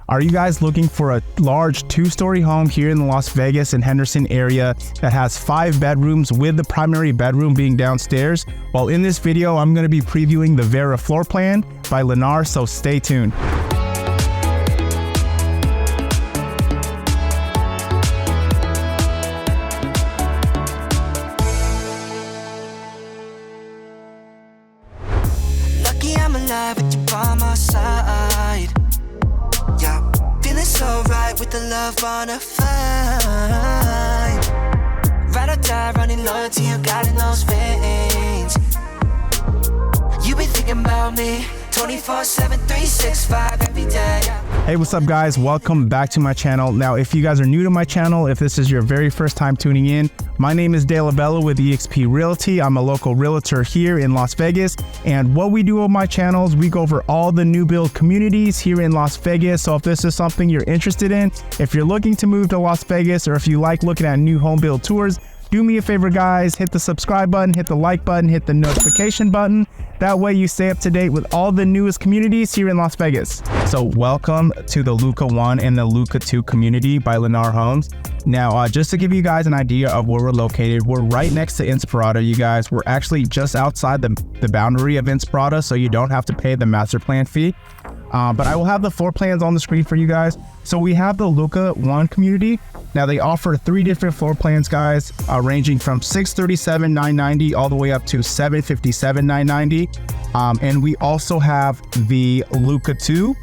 Are you guys looking for a large 2-story home here in the Las Vegas and Henderson area that has 5 bedrooms with the primary bedroom being downstairs? Well, in this video, I'm going to be previewing the Vera floor plan by Lennar, so stay tuned. Lucky I'm alive with you by my side. Yeah, feeling so right with the love on a fine. Ride or die, running loyalty, you got in those veins. You be thinking about me 24/7, 365 every day. Hey, what's up guys? Welcome back to my channel. Now, if you guys are new to my channel, if this is your very first time tuning in, my name is Dale Abella with eXp Realty. I'm a local realtor here in Las Vegas. And what we do on my channel is we go over all the new build communities here in Las Vegas. So if this is something you're interested in, if you're looking to move to Las Vegas, or if you like looking at new home build tours, do me a favor guys, hit the subscribe button, hit the like button, hit the notification button. That way you stay up to date with all the newest communities here in Las Vegas. So welcome to the Luca 1 and the Luca 2 community by Lennar Homes. Now, just to give you guys an idea of where we're located, we're right next to Inspirada, you guys. We're actually just outside the boundary of Inspirada, so you don't have to pay the master plan fee. But I will have the floor plans on the screen for you guys. So we have the Luca 1 community. Now they offer 3 different floor plans, guys, ranging from $637,990 all the way up to $757,990. And we also have the Luca 2.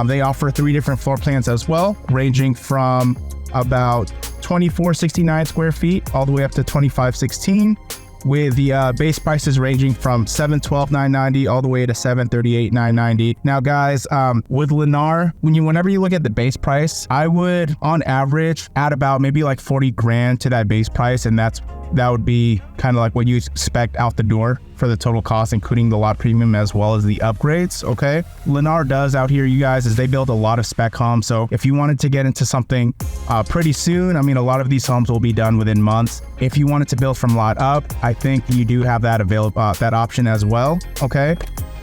They offer 3 different floor plans as well, ranging from about 2469 square feet all the way up to 2516, with the base prices ranging from $712,990 all the way to $738,990. Now guys, with Lennar, whenever you look at the base price, I would on average add about maybe like 40 grand to that base price, and that would be kind of like what you expect out the door for the total cost, including the lot premium as well as the upgrades. Okay, Lennar does out here, you guys, is they build a lot of spec homes. So if you wanted to get into something pretty soon, I mean, a lot of these homes will be done within months. If you wanted to build from lot up, I think you do have that available, that option as well. Okay.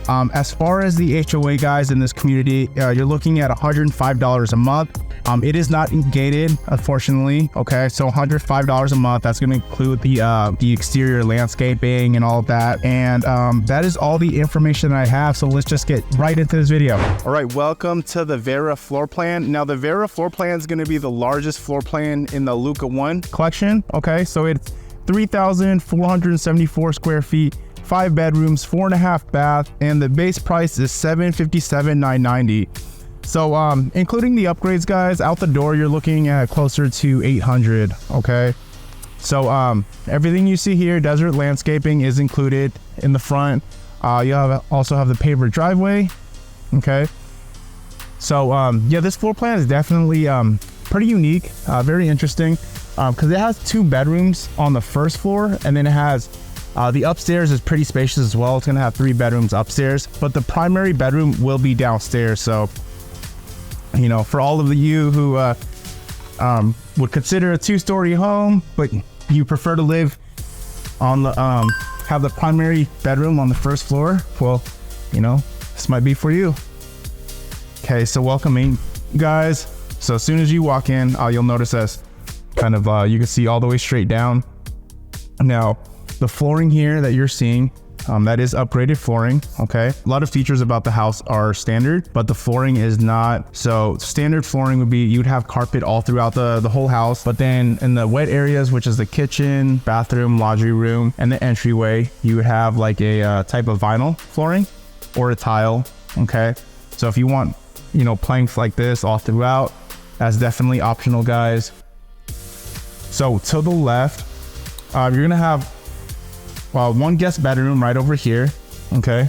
As far as the HOA guys in this community, you're looking at $105 a month. It is not gated, unfortunately. Okay, so $105 a month. That's going to include the exterior landscaping and all of that. And that is all the information that I have. So let's just get right into this video. All right, welcome to the Vera floor plan. Now the Vera floor plan is going to be the largest floor plan in the Luca 1 collection. Okay, so it's 3,474 square feet. 5 bedrooms, 4.5 bath, and the base price is $757,990. So including the upgrades, guys, out the door you're looking at closer to $800. Okay, so everything you see here, desert landscaping is included in the front. You also have the paver driveway. Okay, so yeah, this floor plan is definitely pretty unique, very interesting, because it has 2 bedrooms on the first floor, and then it has the upstairs is pretty spacious as well. It's gonna have 3 bedrooms upstairs, but the primary bedroom will be downstairs. So, you know, for all of you who would consider a 2-story home, but you prefer to live on the have the primary bedroom on the first floor, well, you know, this might be for you. Okay, so welcoming guys. So as soon as you walk in, you'll notice this kind of you can see all the way straight down. Now, the flooring here that you're seeing, that is upgraded flooring. Okay, a lot of features about the house are standard, but the flooring is not. So standard flooring would be you'd have carpet all throughout the whole house, but then in the wet areas, which is the kitchen, bathroom, laundry room, and the entryway, you would have like a type of vinyl flooring or a tile. Okay, so if you want, you know, planks like this all throughout, that's definitely optional, guys. So to the left, you're gonna have 1 guest bedroom right over here. Okay,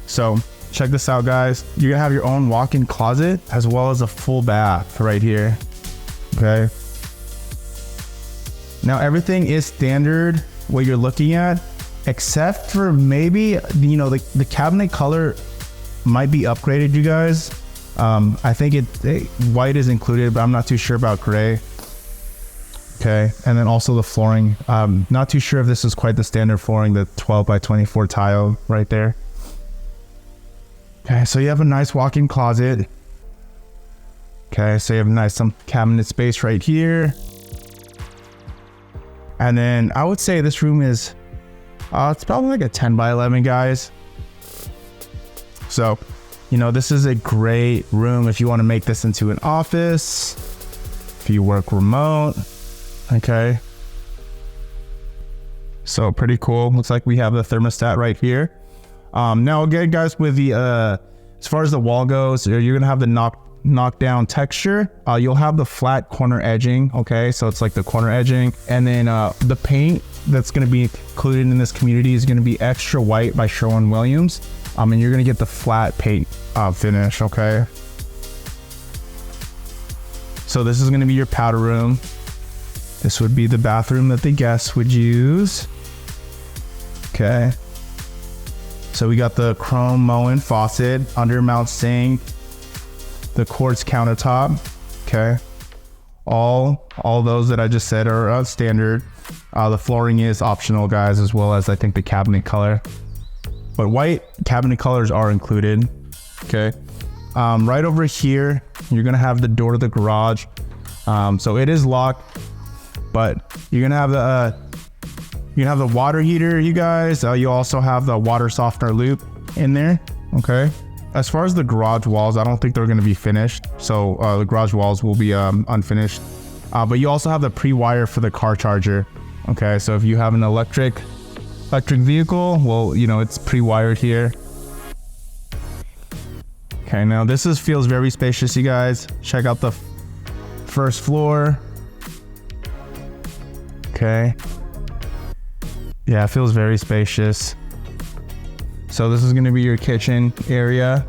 so check this out, guys. You're gonna have your own walk-in closet as well as a full bath right here. Okay, now everything is standard what you're looking at, except for maybe, you know, the cabinet color might be upgraded, you guys. I think white is included, but I'm not too sure about gray. Okay, and then also the flooring. Not too sure if this is quite the standard flooring, the 12 by 24 tile right there. Okay, so you have a nice walk-in closet. Okay, so you have nice some cabinet space right here. And then I would say this room is, it's probably like a 10 by 11, guys. So, you know, this is a great room if you want to make this into an office, if you work remote. Okay. So pretty cool. Looks like we have the thermostat right here. Now again, guys, with the, as far as the wall goes, you're going to have the knockdown texture. You'll have the flat corner edging. Okay. So it's like the corner edging, and then, the paint that's going to be included in this community is going to be Extra White by Sherwin-Williams. And you're going to get the flat paint, finish. Okay. So this is going to be your powder room. This would be the bathroom that the guests would use. Okay. So we got the chrome Moen faucet, undermount sink, the quartz countertop. Okay. All those that I just said are standard. The flooring is optional, guys, as well as I think the cabinet color. But white cabinet colors are included. Okay. Right over here, you're gonna have the door to the garage. So it is locked, but you're gonna have the water heater, you guys. You also have the water softener loop in there. Okay. As far as the garage walls, I don't think they're gonna be finished. So the garage walls will be unfinished. But you also have the pre-wire for the car charger. Okay. So if you have an electric vehicle, well, you know, it's pre-wired here. Okay, now this feels very spacious, you guys. Check out the first floor. Okay. Yeah, it feels very spacious. So this is going to be your kitchen area.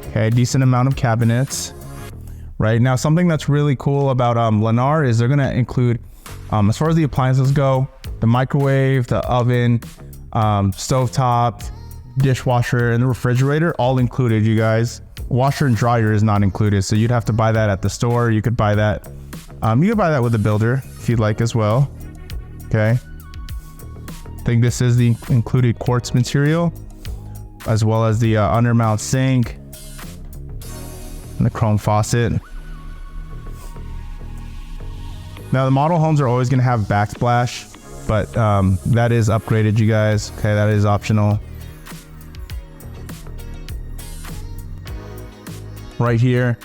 Okay, decent amount of cabinets. Right now, something that's really cool about Lennar is they're going to include, as far as the appliances go, the microwave, the oven, stovetop, dishwasher, and the refrigerator, all included, you guys. Washer and dryer is not included, so you'd have to buy that at the store. You could buy that. You could buy that with a builder if you'd like as well. Okay. I think this is the included quartz material, as well as the undermount sink and the chrome faucet. Now the model homes are always going to have backsplash, but that is upgraded, you guys. Okay, that is optional. Right here,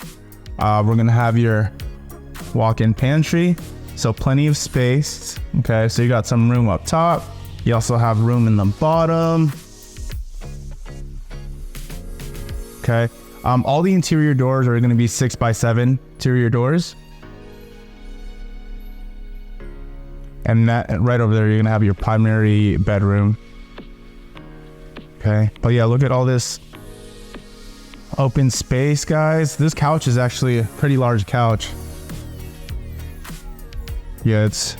we're gonna have your walk-in pantry, so plenty of space. Okay, so you got some room up top. You also have room in the bottom. Okay, all the interior doors are gonna be 6x7 interior doors. And that right over there, you're gonna have your primary bedroom. Okay, but yeah, look at all this open space, guys. This couch is actually a pretty large couch. Yeah, it's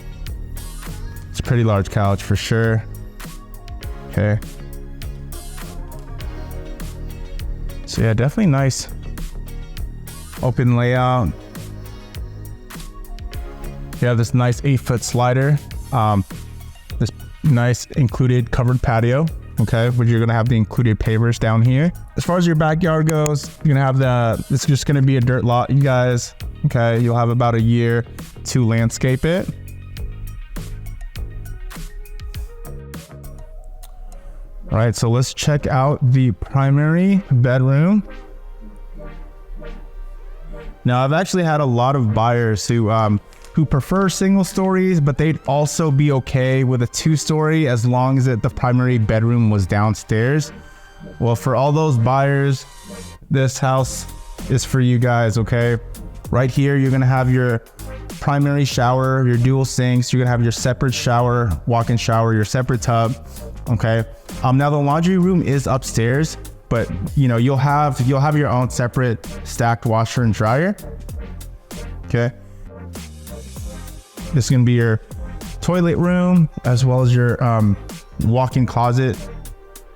a pretty large couch for sure. Okay. So yeah, definitely nice open layout. You have this nice 8-foot slider. This nice included covered patio. Okay, but you're gonna have the included pavers down here. As far as your backyard goes, you're gonna have it's just gonna be a dirt lot, you guys. Okay, you'll have about a year to landscape it. All right, so let's check out the primary bedroom. Now, I've actually had a lot of buyers who prefer single stories, but they'd also be okay with a 2-story as long as the primary bedroom was downstairs. Well, for all those buyers, this house is for you guys, okay? Right here, you're gonna have your primary shower, your dual sinks, you're gonna have your separate shower, walk-in shower, your separate tub, okay? Now the laundry room is upstairs, but you know, you'll have your own separate stacked washer and dryer, okay? This is gonna be your toilet room as well as your walk-in closet.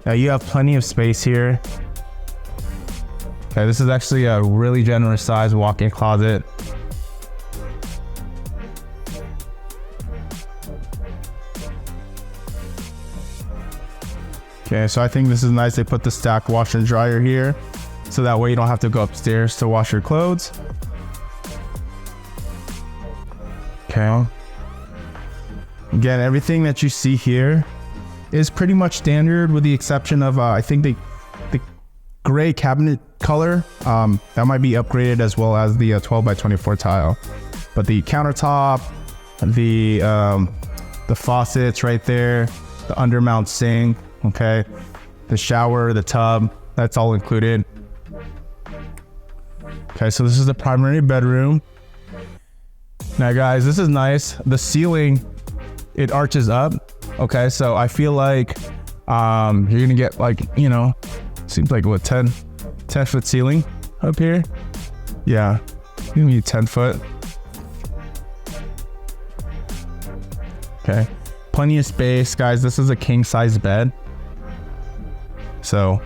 You have plenty of space here. Okay, this is actually a really generous size walk-in closet. Okay, so I think this is nice. They put the stacked washer and dryer here. so that way you don't have to go upstairs to wash your clothes. Okay. Again, everything that you see here is pretty much standard with the exception of I think the gray cabinet color that might be upgraded, as well as the 12 by 24 tile. But the countertop, the faucets right there, the undermount sink, okay, the shower, the tub, that's all included. Okay, so this is the primary bedroom. Now guys, this is nice. The ceiling, it arches up. Okay, so I feel like you're gonna get like, you know, seems like what, 10 foot ceiling up here. Yeah, you need 10 foot. Okay, plenty of space, guys. This is a king size bed, so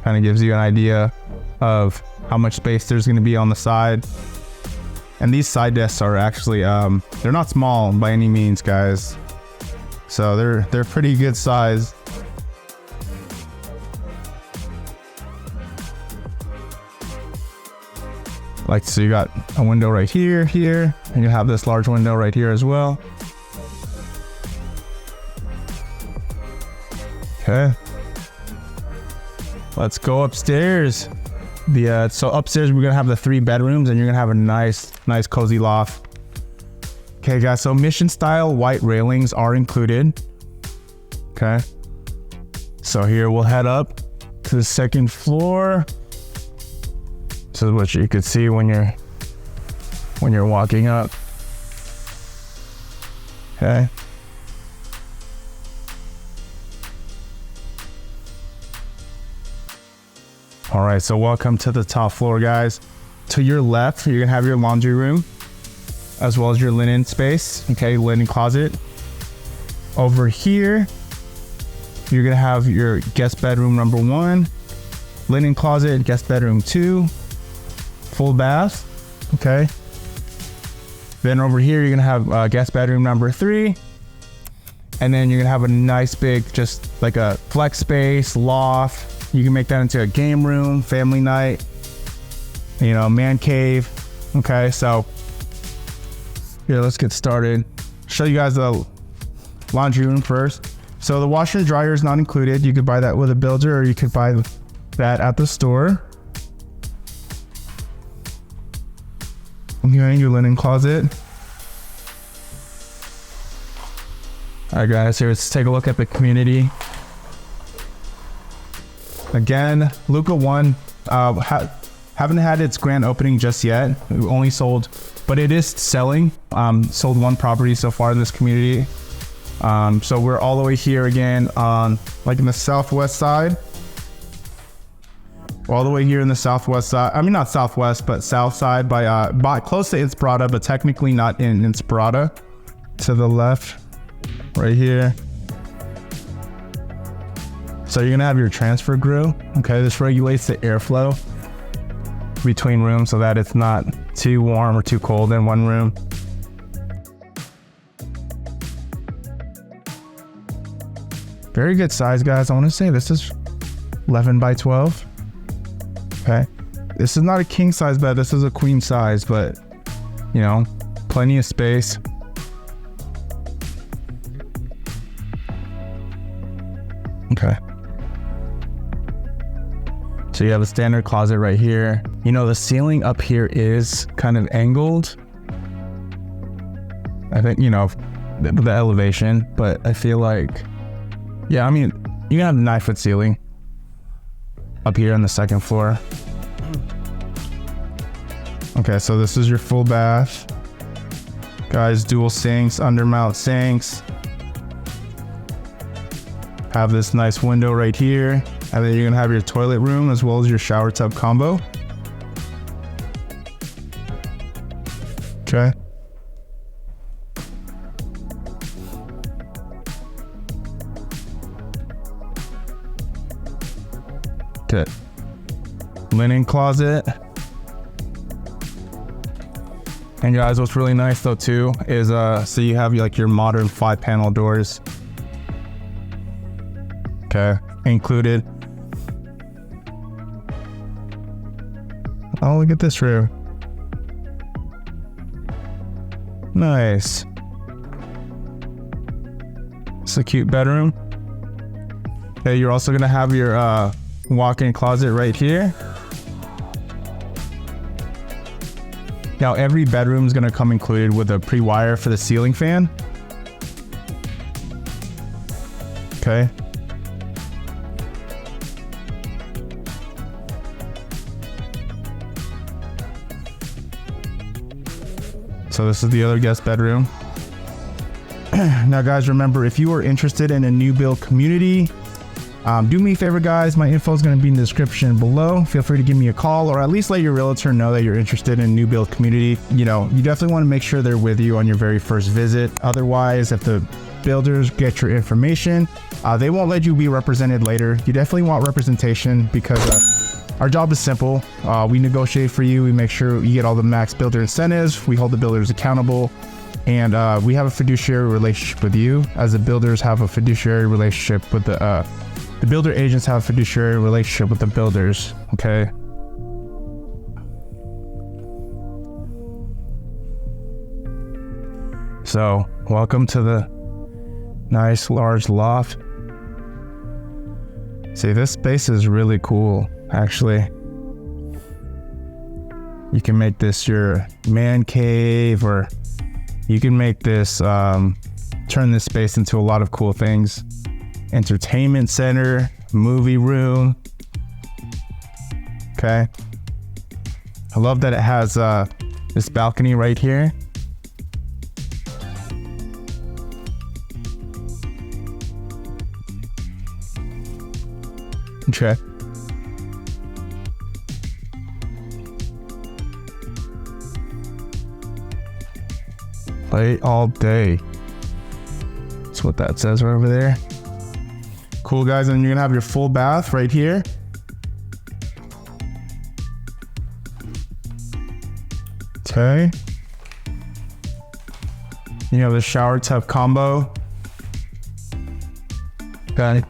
kind of gives you an idea of how much space there's going to be on the side. And these side desks are actually they're not small by any means, guys, so they're pretty good size. Like, so you got a window right here, and you have this large window right here as well. Okay, let's go upstairs. So upstairs we're gonna have the 3 bedrooms, and you're gonna have a nice cozy loft. Okay guys, so mission style white railings are included. Okay, so here we'll head up to the second floor. This is what you could see when you're walking up. Okay. All right, so welcome to the top floor, guys. To your left, you're gonna have your laundry room, as well as your linen space. Okay, linen closet. Over here, you're gonna have your guest bedroom number 1, linen closet, guest bedroom 2, full bath. Okay. Then over here, you're gonna have guest bedroom number 3. And then you're gonna have a nice big, just like a flex space, loft. You can make that into a game room, family night, you know, man cave. Okay, so here, let's get started. Show you guys the laundry room first. So the washer and dryer is not included. You could buy that with a builder, or you could buy that at the store. Okay, your linen closet. All right guys, here, let's take a look at the community. Again, Luca 1 haven't had its grand opening just yet. We only sold, but it is selling. Sold 1 property so far in this community. So we're all the way here again on like in the southwest side. We're all the way here in the southwest side. I mean, not southwest, but south side by close to Inspirata, but technically not in Inspirata. To the left, right here. So you're gonna have your transfer grill. Okay, this regulates the airflow between rooms so that it's not too warm or too cold in one room. Very good size, guys. I want to say this is 11 by 12. Okay, this is not a king size bed. This is a queen size, but you know, plenty of space. Okay. So you have a standard closet right here. You know, the ceiling up here is kind of angled. I think, you know, the elevation, but I feel like, yeah, I mean, you can have a 9-foot ceiling up here on the second floor. Okay, so this is your full bath. Guys, dual sinks, undermount sinks. Have this nice window right here. And then you're gonna have your toilet room as well as your shower tub combo. Okay. Good. Linen closet. And guys, what's really nice though too is so you have like your modern 5-panel doors. Okay, included. Oh, look at this room. Nice. It's a cute bedroom. Okay, you're also gonna have your walk-in closet right here. Now every bedroom is gonna come included with a pre-wire for the ceiling fan. Okay. So this is the other guest bedroom. Now guys, remember, if you are interested in a new build community, do me a favor guys, my info is going to be in the description below. Feel free to give me a call, or at least let your realtor know that you're interested in a new build community. You know, you definitely want to make sure they're with you on your very first visit. Otherwise, if the builders get your information, they won't let you be represented later. You definitely want representation, because our job is simple. We negotiate for you. We make sure you get all the max builder incentives. We hold the builders accountable, and we have a fiduciary relationship with you, as the builders have a fiduciary relationship with the builder agents have a fiduciary relationship with the builders. Okay. So welcome to the nice large loft. See, this space is really cool, actually. You can make this your man cave, or you can make this, turn this space into a lot of cool things. Entertainment center, movie room. Okay. I love that it has this balcony right here. Okay. Play all day. That's what that says right over there. Cool guys, and you're gonna have your full bath right here. Okay. You have the shower tub combo. Okay.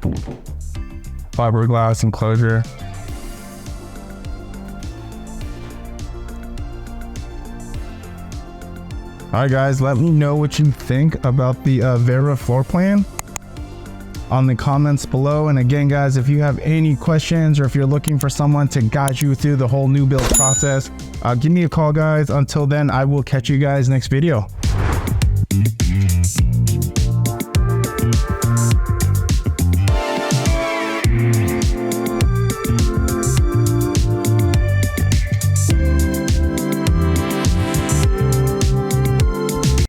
Fiberglass enclosure. Alright guys, let me know what you think about the Vera floor plan on the comments below. And again guys, if you have any questions, or if you're looking for someone to guide you through the whole new build process, give me a call guys. Until then, I will catch you guys next video.